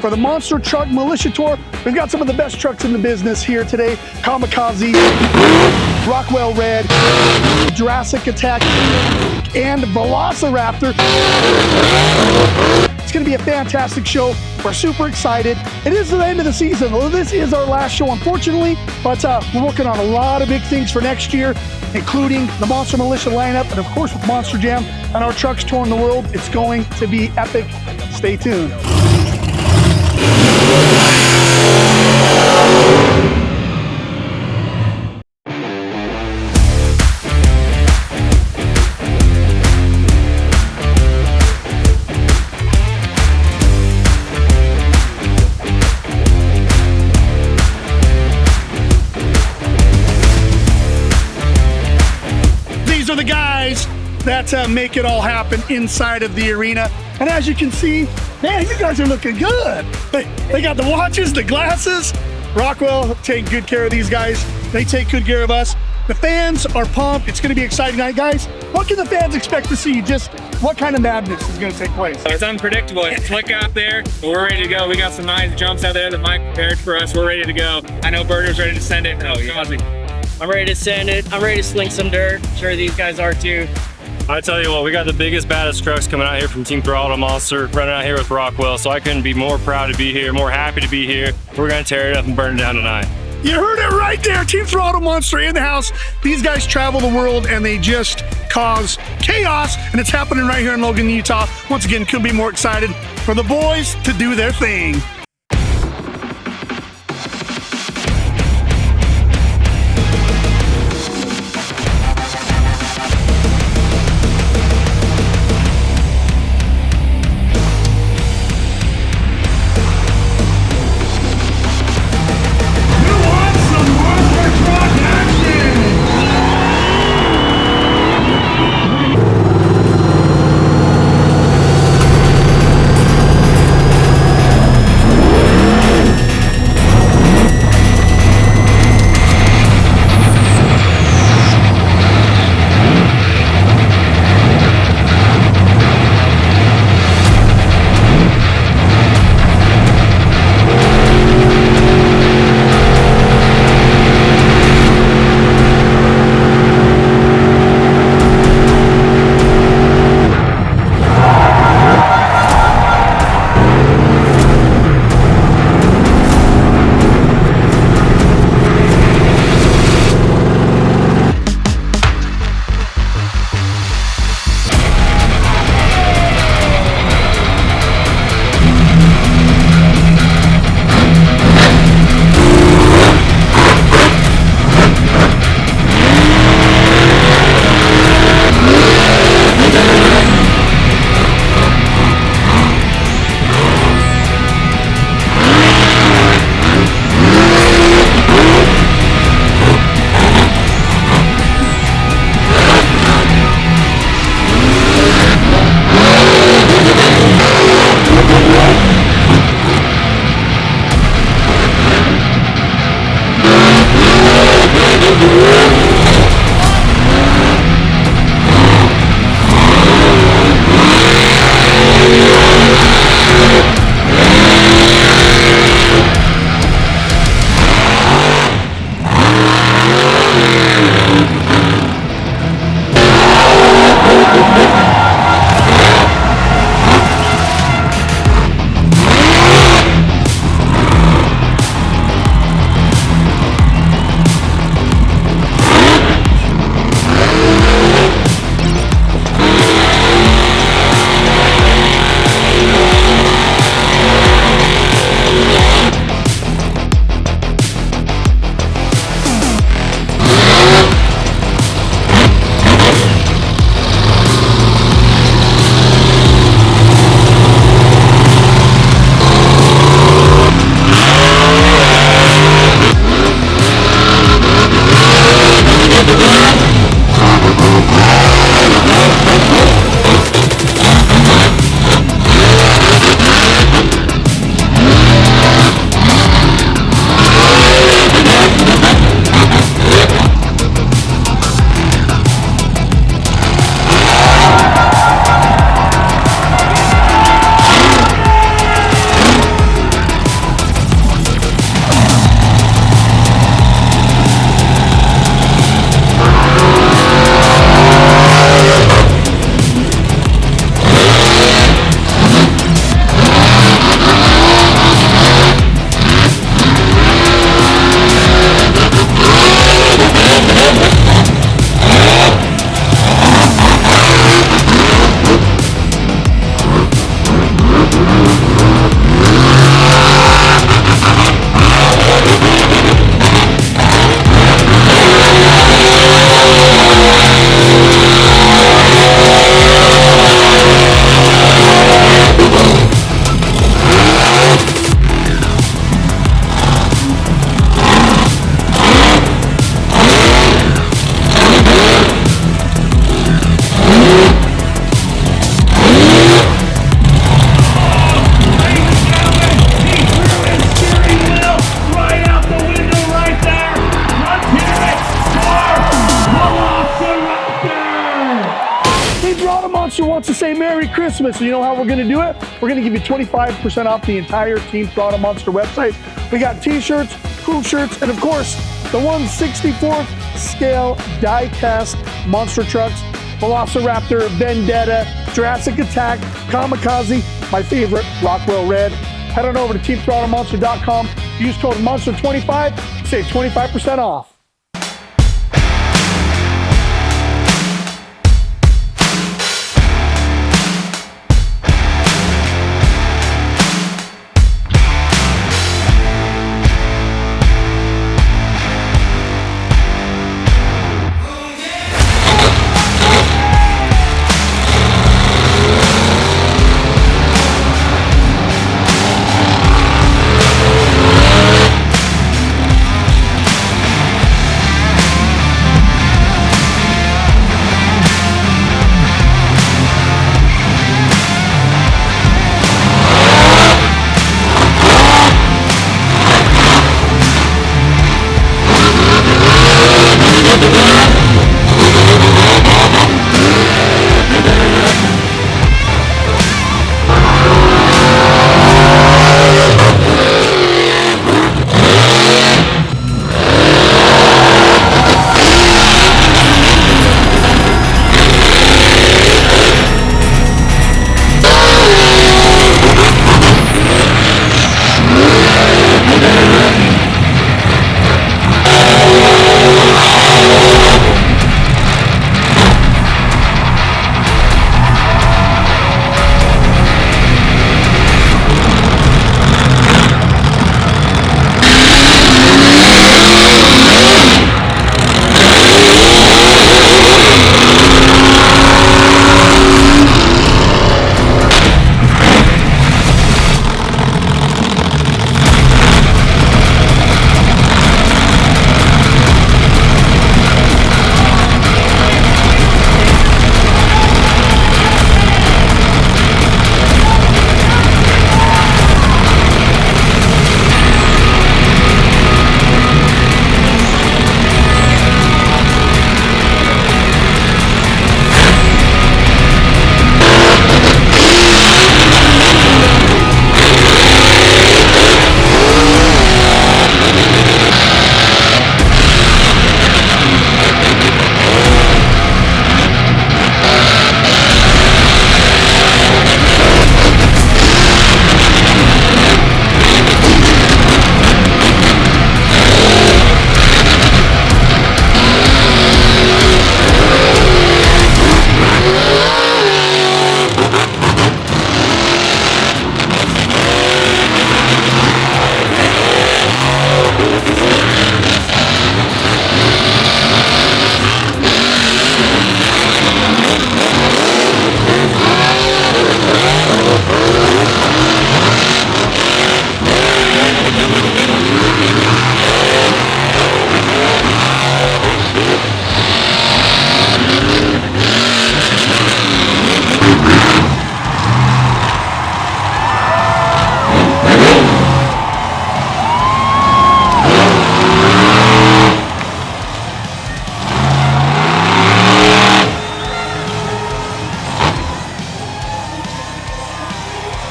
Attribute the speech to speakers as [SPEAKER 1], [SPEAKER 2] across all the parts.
[SPEAKER 1] for the Monster Truck Militia Tour. We've got some of the best trucks in the business here today. Kamikaze, Rockwell Red, Jurassic Attack, and Velociraptor. It's going to be a fantastic show. We're super excited. It is the end of the season. Well, this is our last show, unfortunately, but we're working on a lot of big things for next year, including the Monster Militia lineup, and of course with Monster Jam and our trucks touring the world. It's going to be epic. Stay tuned. These are the guys that make it all happen inside of the arena. And as you can see, man, you guys are looking good. They got the watches, the glasses. Rockwell take good care of these guys. They take good care of us. The fans are pumped. It's going to be an exciting night, guys. What can the fans expect to see? Just what kind of madness is going to take place?
[SPEAKER 2] It's unpredictable. It's slick out there, but we're ready to go. We got some nice jumps out there that Mike prepared for us. We're ready to go. I know Berger's ready to send it. Oh, yeah.
[SPEAKER 3] I'm ready to send it. I'm ready to sling some dirt. I'm sure these guys are too.
[SPEAKER 4] I tell you what, we got the biggest, baddest trucks coming out here from Team Throttle Monster, running out here with Rockwell, so I couldn't be more proud to be here, more happy to be here. We're gonna tear it up and burn it down tonight.
[SPEAKER 1] You heard it right there, Team Throttle Monster in the house. These guys travel the world and they just cause chaos, and it's happening right here in Logan, Utah. Once again, couldn't be more excited for the boys to do their thing. wants to say Merry Christmas. You know how we're gonna do it? We're gonna give you 25% off the entire Team Throttle Monster website. We got t-shirts, cool shirts, and of course, the 1/64th scale die-cast monster trucks, Velociraptor, Vendetta, Jurassic Attack, Kamikaze, my favorite, Rockwell Red. Head on over to teamthrottlemonster.com. Use code MONSTER25, save 25% off.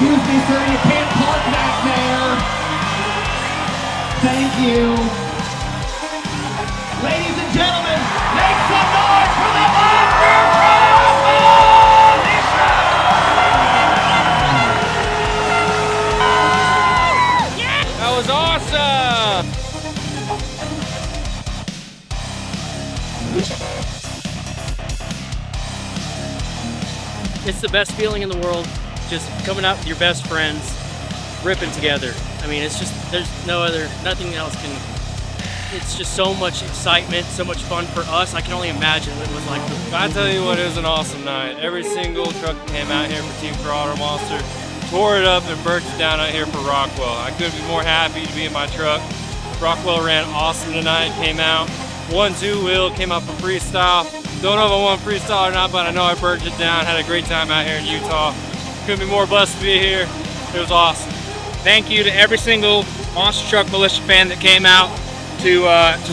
[SPEAKER 5] Excuse me, sir, you can't park back there. Thank you. Ladies and gentlemen, make some noise for the Monster Coalition!
[SPEAKER 2] That was awesome!
[SPEAKER 3] It's the best feeling in the world, just coming out with your best friends, ripping together. I mean, it's just, there's nothing else can, it's just so much excitement, so much fun for us. I can only imagine what it was like.
[SPEAKER 4] I tell you what, it was an awesome night. Every single truck that came out here for Team Throttle Monster tore it up and burnt it down out here for Rockwell. I couldn't be more happy to be in my truck. Rockwell ran awesome tonight, came out. 1-2 wheel, came out for freestyle. Don't know if I won freestyle or not, but I know I burnt it down. Had a great time out here in Utah. Couldn't be more blessed to be here. It was awesome.
[SPEAKER 2] Thank you to every single Monster Truck Militia fan that came out to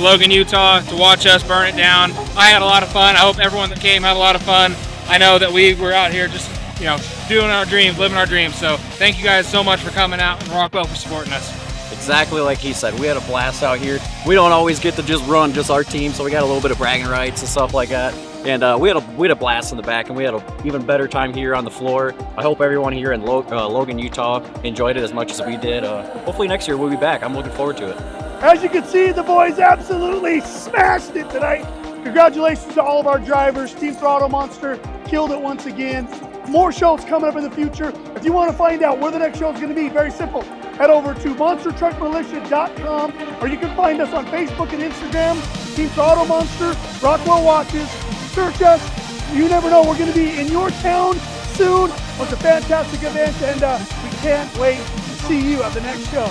[SPEAKER 2] Logan, Utah to watch us burn it down. I had a lot of fun. I hope everyone that came had a lot of fun. I know that we were out here just, you know, doing our dreams, living our dreams. So thank you guys so much for coming out, and Rockwell for supporting us.
[SPEAKER 6] Exactly like he said, we had a blast out here. We don't always get to just run just our team, so we got a little bit of bragging rights and stuff like that. And we had a blast in the back, and we had an even better time here on the floor. I hope everyone here in Logan, Utah enjoyed it as much as we did. Hopefully next year we'll be back. I'm looking forward to it.
[SPEAKER 1] As you can see, the boys absolutely smashed it tonight. Congratulations to all of our drivers. Team Throttle Monster killed it once again. More shows coming up in the future. If you want to find out where the next show is going to be, very simple. Head over to monstertruckmilitia.com, or you can find us on Facebook and Instagram, Team Throttle Monster, Rockwell Watches. Search us. You never know, we're going to be in your town soon. It's a fantastic event, and we can't wait to see you at the next show.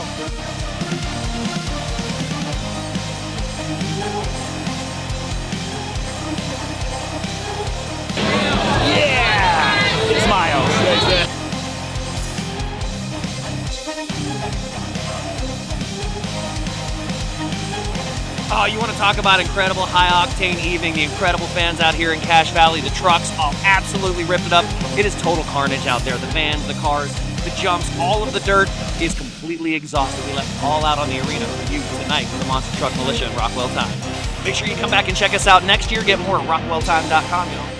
[SPEAKER 7] Oh, you want to talk about incredible high-octane evening, the incredible fans out here in Cache Valley, the trucks all absolutely ripped it up. It is total carnage out there. The vans, the cars, the jumps, all of the dirt is completely exhausted. We left it all out on the arena for you tonight for the Monster Truck Militia and Rockwell Time. Make sure you come back and check us out next year. Get more at rockwelltime.com, y'all.